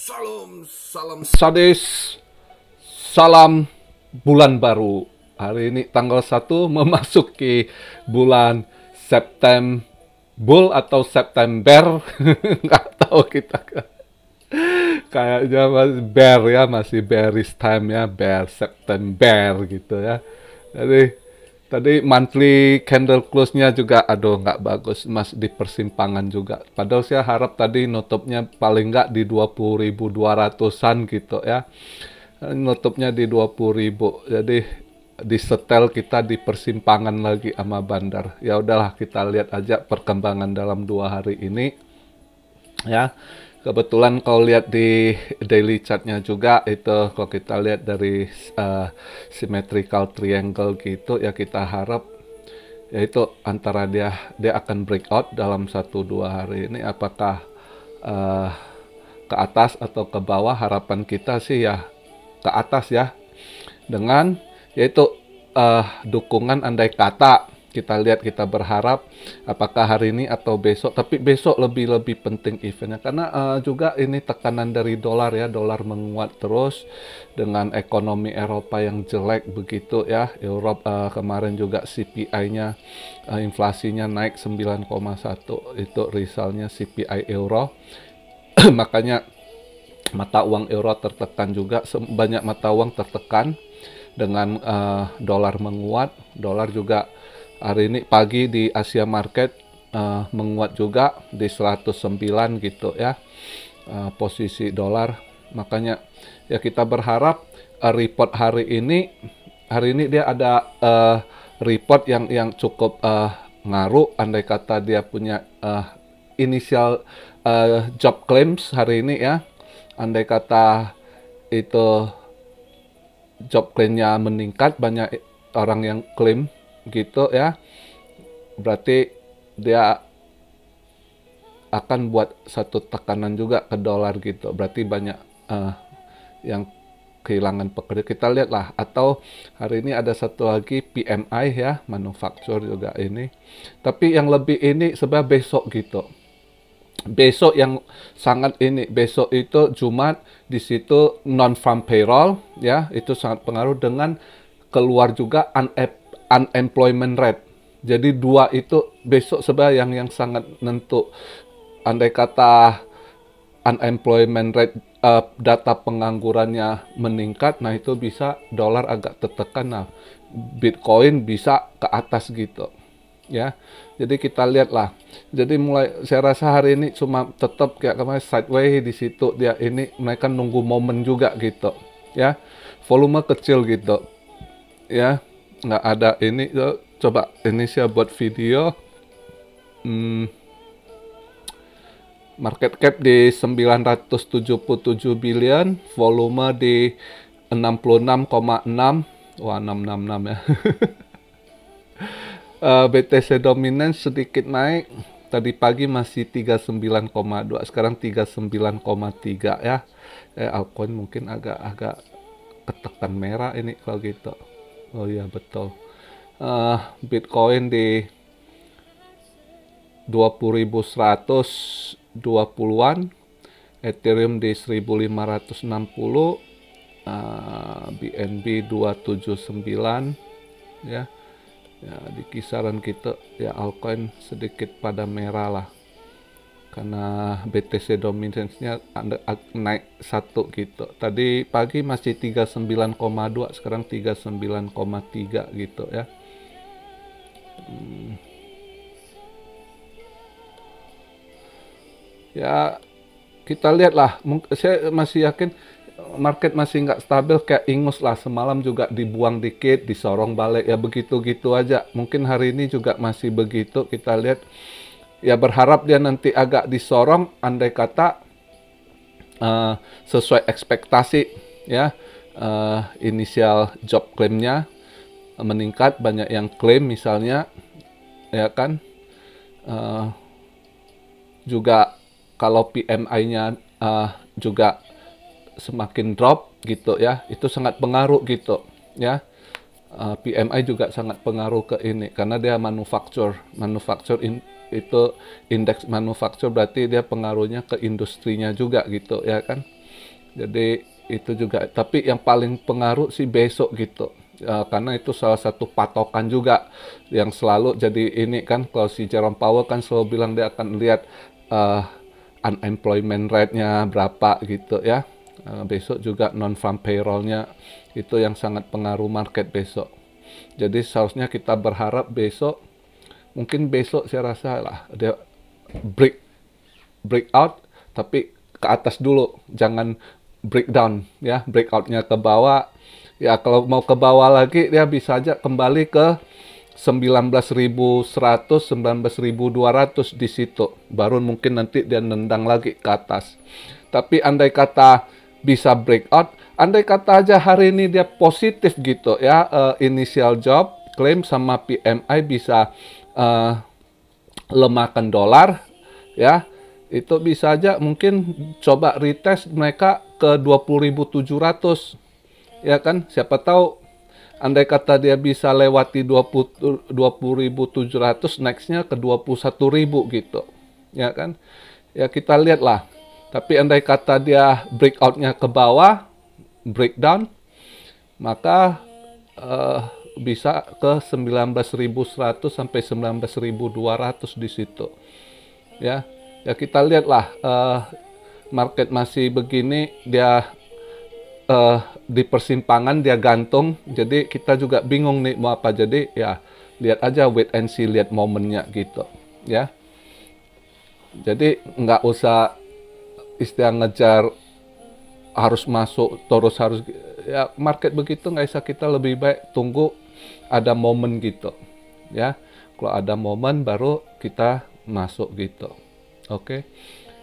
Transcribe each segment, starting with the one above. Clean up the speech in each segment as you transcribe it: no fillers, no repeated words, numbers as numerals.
Salam sadis, salam bulan baru. Hari ini tanggal 1 memasuki bulan September atau September. Nggak tahu kita. Kayaknya masih bear ya, masih bearish time ya, bear September gitu ya. Jadi tadi monthly candle close-nya juga, aduh nggak bagus, mas di persimpangan juga. Padahal saya harap tadi nutupnya paling nggak di 20.200-an gitu ya. Nutupnya di 20.000, jadi di setel kita di persimpangan lagi sama bandar. Ya udahlah, kita lihat aja perkembangan dalam 2 hari ini ya. Kebetulan kalau lihat di daily chartnya juga itu, kalau kita lihat dari symmetrical triangle gitu ya, kita harap yaitu antara dia akan breakout dalam 1-2 hari ini, apakah ke atas atau ke bawah. Harapan kita sih ya ke atas ya, dengan yaitu dukungan andai kata. Kita lihat, kita berharap apakah hari ini atau besok, tapi besok lebih penting eventnya, karena juga ini tekanan dari dolar ya, dolar menguat terus dengan ekonomi Eropa yang jelek begitu ya. Eropa kemarin juga CPI-nya, inflasinya naik 9,1, itu risalnya CPI euro. Makanya mata uang euro tertekan juga, banyak mata uang tertekan dengan dolar menguat. Dolar juga hari ini pagi di Asia Market menguat juga di 109 gitu ya, posisi dolar. Makanya ya kita berharap report hari ini dia ada report yang cukup ngaruh. Andai kata dia punya initial job claims hari ini ya, andai kata itu job claim-nya meningkat, banyak orang yang klaim gitu ya, berarti dia akan buat satu tekanan juga ke dolar gitu, berarti banyak yang kehilangan pekerja. Kita lihatlah, atau hari ini ada satu lagi PMI ya, manufaktur juga ini. Tapi yang lebih ini sebenarnya besok gitu. Besok yang sangat ini, besok itu Jumat, di situ non farm payroll ya, itu sangat pengaruh, dengan keluar juga unemployment rate. Jadi dua itu besok sebenarnya yang sangat nentu. Andai kata unemployment rate, data penganggurannya meningkat, nah itu bisa dolar agak tertekan, nah Bitcoin bisa ke atas gitu ya. Jadi kita lihatlah. Jadi mulai saya rasa hari ini cuma tetap kayak kemarin sideways di situ, dia ini mereka nunggu momen juga gitu ya. Volume kecil gitu ya, nggak ada ini. Coba ini saya buat video, market cap di 977 billion, volume di 66,6, wah 666 ya. BTC dominance sedikit naik, tadi pagi masih 39,2, sekarang 39,3 ya. Altcoin mungkin agak ketekan merah ini kalau gitu. Oh iya betul. Bitcoin di 20.120-an, Ethereum di 1.560, BNB 279 ya. Ya di kisaran kita ya, altcoin sedikit pada merah lah, karena BTC dominance-nya naik 1 gitu. Tadi pagi masih 39,2, sekarang 39,3 gitu ya. Ya kita lihatlah, saya masih yakin market masih nggak stabil, kayak ingus lah, semalam juga dibuang dikit, disorong balik ya, begitu-gitu aja. Mungkin hari ini juga masih begitu, kita lihat ya, berharap dia nanti agak disorong, andai kata sesuai ekspektasi ya, inisial job claim-nya meningkat, banyak yang klaim misalnya ya kan. Juga kalau PMI-nya juga semakin drop gitu ya, itu sangat pengaruh gitu ya. PMI juga sangat pengaruh ke ini, karena dia manufaktur itu indeks manufaktur, berarti dia pengaruhnya ke industrinya juga gitu ya kan. Jadi itu juga, tapi yang paling pengaruh sih besok gitu. Karena itu salah satu patokan juga yang selalu jadi ini kan, kalau si Jerome Powell kan selalu bilang dia akan lihat uh, unemployment rate-nya berapa gitu ya. Besok juga non-farm payroll-nya itu yang sangat pengaruh market besok. Jadi seharusnya kita berharap besok, mungkin besok saya rasa lah dia breakout, tapi ke atas dulu, jangan breakdown ya, breakoutnya ke bawah. Ya kalau mau ke bawah lagi dia bisa aja kembali ke 19.100, 19.200 di situ. Baru mungkin nanti dia nendang lagi ke atas. Tapi andai kata bisa breakout, andai kata aja hari ini dia positif gitu ya, initial job claim sama PMI bisa lemahkan dolar ya, itu bisa aja mungkin coba retest mereka ke 20.700 ya kan, siapa tahu andai kata dia bisa lewati 20.700, nextnya ke 21.000 gitu ya kan, ya kita lihat lah. Tapi andai kata dia breakoutnya ke bawah, breakdown, maka bisa ke 19.100 sampai 19.200 di situ ya. Ya kita lihatlah, market masih begini, dia di persimpangan, dia gantung, jadi kita juga bingung nih mau apa. Jadi ya lihat aja, wait and see, lihat momennya gitu ya. Jadi nggak usah istilah ngejar harus masuk terus, harus ya, market begitu nggak bisa, kita lebih baik tunggu ada momen gitu ya. Kalau ada momen baru kita masuk gitu. Oke.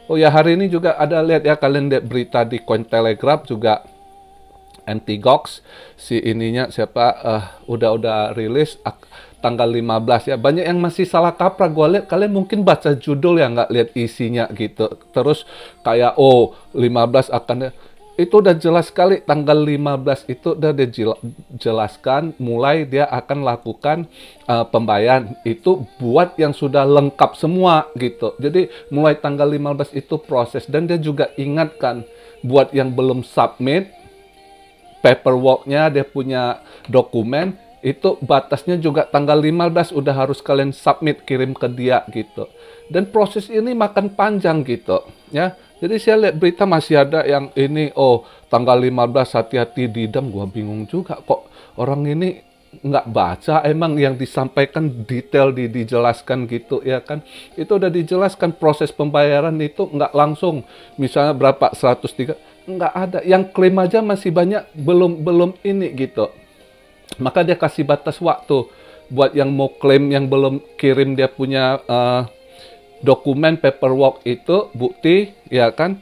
Oh ya, hari ini juga ada, lihat ya, kalian lihat berita di Cointelegraph juga, Antigox si ininya siapa, udah rilis tanggal 15 ya. Banyak yang masih salah kaprah. Gue lihat kalian mungkin baca judul ya, nggak lihat isinya gitu. Terus kayak 15 akan, itu udah jelas sekali tanggal 15 itu udah dijelaskan mulai dia akan lakukan pembayaran itu buat yang sudah lengkap semua gitu. Jadi mulai tanggal 15 itu proses, dan dia juga ingatkan buat yang belum submit paperwork-nya, dia punya dokumen, itu batasnya juga tanggal 15 udah harus kalian submit, kirim ke dia gitu. Dan proses ini makan panjang gitu ya. Jadi saya lihat berita masih ada yang ini, tanggal 15 hati-hati didam. Gua bingung juga, kok orang ini nggak baca emang yang disampaikan detail, dijelaskan gitu ya kan. Itu udah dijelaskan proses pembayaran itu nggak langsung misalnya berapa 103, nggak ada. Yang klaim aja masih banyak belum ini gitu. Maka dia kasih batas waktu buat yang mau klaim, yang belum kirim dia punya dokumen paperwork itu, bukti ya kan,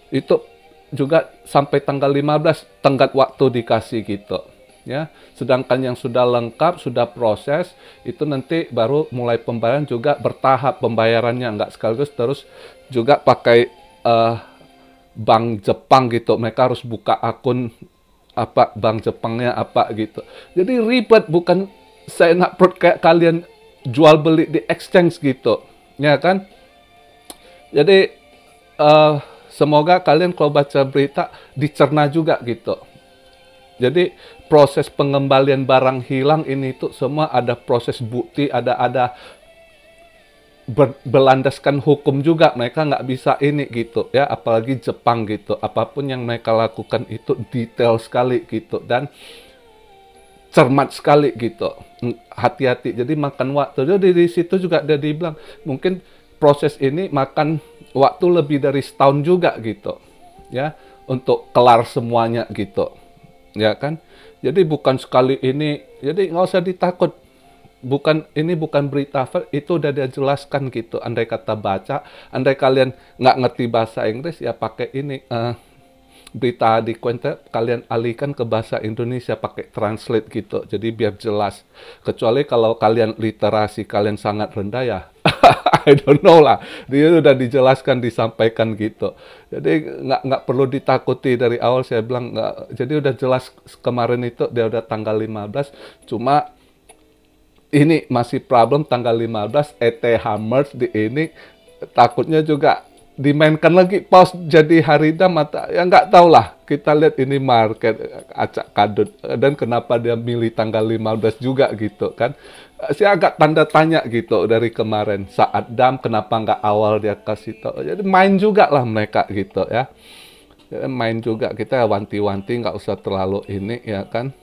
itu juga sampai tanggal 15 tenggat waktu dikasih gitu ya. Sedangkan yang sudah lengkap, sudah proses, itu nanti baru mulai pembayaran, juga bertahap pembayarannya, nggak sekaligus. Terus juga pakai bank Jepang gitu, mereka harus buka akun apa, bank Jepangnya apa gitu. Jadi ribet, bukan saya nak kayak kalian jual beli di exchange gitu ya kan. Jadi semoga kalian kalau baca berita dicerna juga gitu. Jadi proses pengembalian barang hilang ini tuh semua ada proses bukti, ada berlandaskan hukum juga. Mereka nggak bisa ini gitu ya, apalagi Jepang gitu. Apapun yang mereka lakukan itu detail sekali gitu, dan cermat sekali gitu. Hati-hati, jadi makan waktu. Jadi di situ juga dia dibilang mungkin proses ini makan waktu lebih dari setahun juga gitu ya, untuk kelar semuanya gitu ya kan. Jadi bukan sekali ini, jadi nggak usah ditakut. Ini bukan berita itu udah dia jelaskan gitu. Andai kata baca, andai kalian nggak ngerti bahasa Inggris ya pakai ini, berita di Quinte, kalian alihkan ke bahasa Indonesia pakai translate gitu, jadi biar jelas. Kecuali kalau kalian literasi kalian sangat rendah ya I don't know lah, dia udah dijelaskan, disampaikan gitu. Jadi nggak perlu ditakuti, dari awal saya bilang nggak. Jadi udah jelas kemarin itu dia udah tanggal 15, cuma ini masih problem tanggal 15 ETH merge di ini, takutnya juga dimainkan lagi pause jadi hari dam atau ya nggak tahu lah. Kita lihat ini market acak kadut dan kenapa dia milih tanggal 15 juga gitu kan. Saya agak tanda tanya gitu dari kemarin saat dam kenapa nggak awal dia kasih tahu. Jadi main juga lah mereka gitu ya. Main juga, kita wanti-wanti nggak usah terlalu ini ya kan.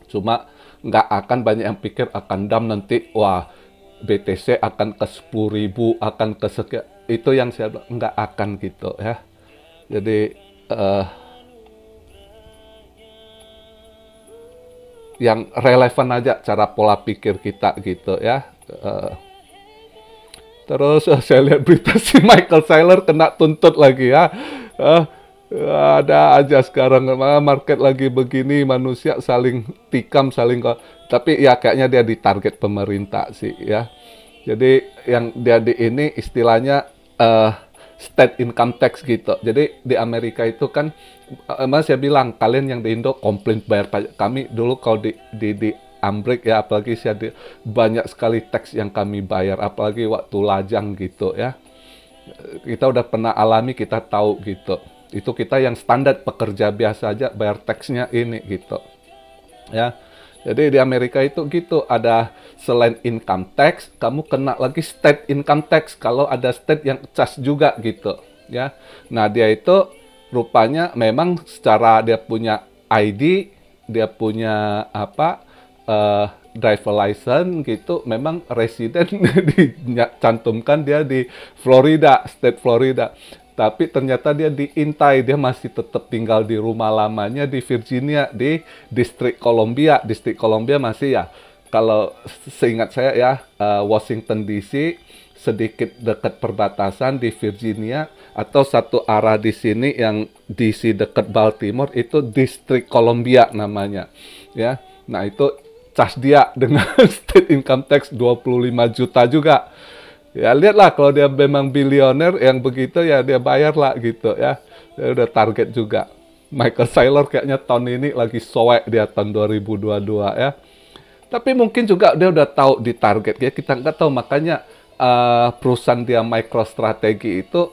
Cuma nggak akan banyak yang pikir akan dam nanti wah BTC akan ke 10.000, akan ke sekian. Itu yang saya bilang nggak akan gitu ya. Jadi yang relevan aja cara pola pikir kita gitu ya. Terus saya lihat berita si Michael Saylor kena tuntut lagi ya. Ada aja sekarang market lagi begini, manusia saling tikam, saling kok. Tapi ya kayaknya dia ditarget pemerintah sih ya. Jadi yang dia di ini istilahnya state income tax gitu. Jadi di Amerika itu kan, mas saya bilang kalian yang di Indo komplain bayar pajak. Kami dulu kalau di Amrik ya, apalagi saya banyak sekali tax yang kami bayar, apalagi waktu lajang gitu ya. Kita udah pernah alami, kita tahu gitu. Itu kita yang standar pekerja biasa aja bayar taxnya ini gitu ya. Jadi di Amerika itu gitu, ada selain income tax kamu kena lagi state income tax kalau ada state yang charge juga gitu ya. Nah dia itu rupanya memang secara dia punya ID, dia punya apa driver license gitu, memang residen dicantumkan dia di Florida, state Florida. Tapi ternyata dia diintai, dia masih tetap tinggal di rumah lamanya di Virginia, di distrik Columbia. Distrik Columbia masih ya, kalau seingat saya ya, Washington DC, sedikit dekat perbatasan di Virginia, atau satu arah di sini yang DC dekat Baltimore, itu distrik Columbia namanya. Ya, nah itu cas dia dengan state income tax 25 juta juga. Ya lihatlah kalau dia memang bilioner yang begitu ya dia bayar lah gitu ya. Dia udah target juga. Michael Saylor kayaknya tahun ini lagi soek dia tahun 2022 ya. Tapi mungkin juga dia udah tahu di target ya, kita nggak tahu, makanya perusahaan dia MicroStrategy itu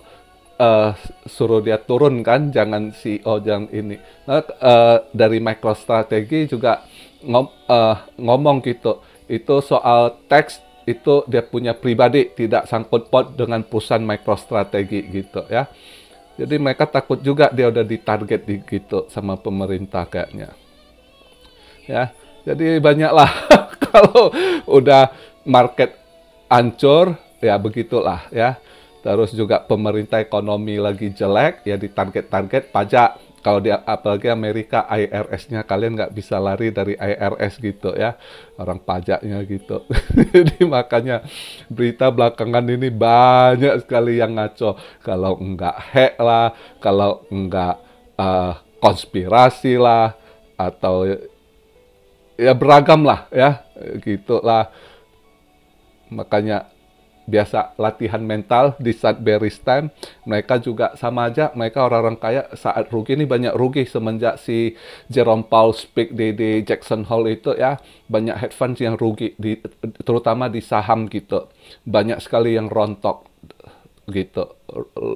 suruh dia turun kan, jangan CEO jangan ini. Nah, dari MicroStrategy juga ngomong gitu. Itu soal tax itu dia punya pribadi, tidak sangkut paut dengan perusahaan MicroStrategy gitu ya. Jadi mereka takut juga dia udah ditarget gitu sama pemerintah kayaknya. Ya, jadi banyaklah kalau udah market hancur ya begitulah ya. Terus juga pemerintah ekonomi lagi jelek ya, ditarget-target pajak. Kalau di apalagi Amerika IRS-nya, kalian nggak bisa lari dari IRS gitu ya, orang pajaknya gitu. Jadi makanya berita belakangan ini banyak sekali yang ngaco. Kalau nggak hack lah, kalau nggak konspirasi lah, atau ya beragam lah ya, gitulah. Makanya biasa latihan mental di saat bearish time, mereka juga sama aja, mereka orang-orang kaya saat rugi ini banyak rugi semenjak si Jerome Powell speak di Jackson Hole itu ya, banyak hedge funds yang rugi, terutama di saham gitu, banyak sekali yang rontok gitu,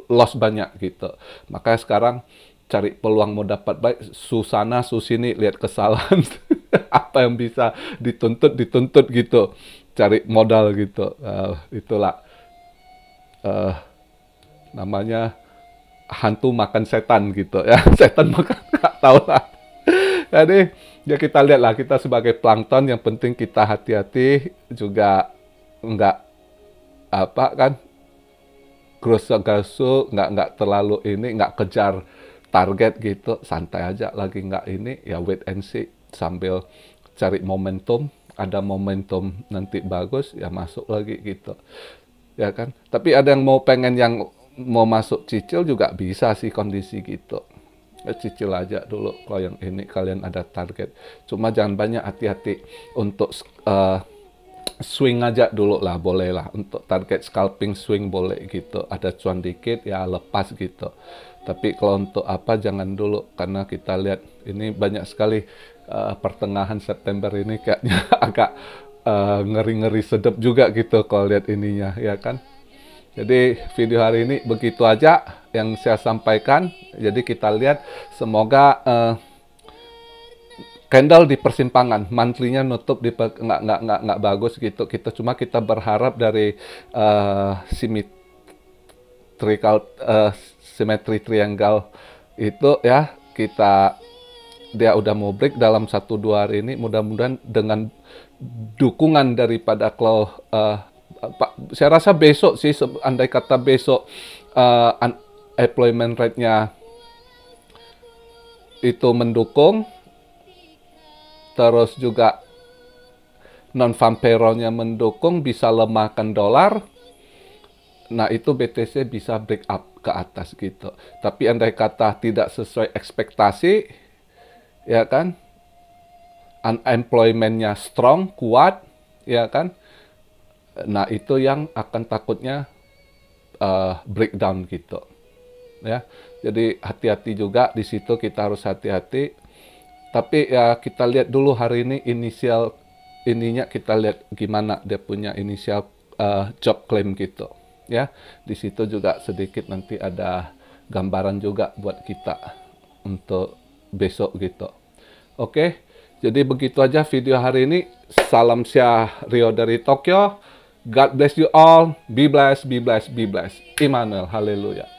loss banyak gitu. Makanya sekarang cari peluang mau dapat baik, susana susini, lihat kesalahan apa yang bisa dituntut gitu, cari modal gitu. Itulah namanya hantu makan setan gitu ya. Setan makan, nggak tahu lah. Jadi ya kita lihat lah, kita sebagai plankton yang penting kita hati-hati juga, nggak apa kan, gerusa-gerusu, nggak terlalu ini, nggak kejar target gitu, santai aja lagi, nggak ini ya, wait and see sambil cari momentum. Ada momentum nanti bagus ya masuk lagi gitu ya kan. Tapi ada yang pengen yang mau masuk cicil juga bisa sih kondisi gitu ya, cicil aja dulu kalau yang ini kalian ada target. Cuma jangan banyak, hati-hati untuk swing aja dulu lah, boleh lah untuk target scalping, swing boleh gitu, ada cuan dikit ya lepas gitu. Tapi kalau untuk apa jangan dulu, karena kita lihat ini banyak sekali pertengahan September ini kayaknya agak ngeri-ngeri sedap juga gitu kalau lihat ininya ya kan. Jadi video hari ini begitu aja yang saya sampaikan. Jadi kita lihat semoga candle di persimpangan, monthly-nya nutup di nggak bagus gitu. Kita berharap dari symmetry triangle itu ya, dia udah mau break dalam 1-2 hari ini. Mudah-mudahan dengan dukungan daripada saya rasa besok sih, andai kata besok unemployment rate-nya itu mendukung, terus juga non-farm payroll-nya mendukung, bisa lemahkan dolar. Nah, itu BTC bisa break up ke atas gitu. Tapi andai kata tidak sesuai ekspektasi, ya kan, unemployment-nya strong, kuat, ya kan. Nah, itu yang akan takutnya breakdown gitu. Ya. Jadi hati-hati juga di situ, kita harus hati-hati. Tapi ya kita lihat dulu hari ini ininya, kita lihat gimana dia punya inisial job claim gitu. Ya, di situ juga sedikit nanti ada gambaran juga buat kita untuk besok gitu. Oke, jadi begitu aja video hari ini. Salam Syah Rio dari Tokyo. God bless you all. Be blessed, be blessed, be blessed. Immanuel, haleluya.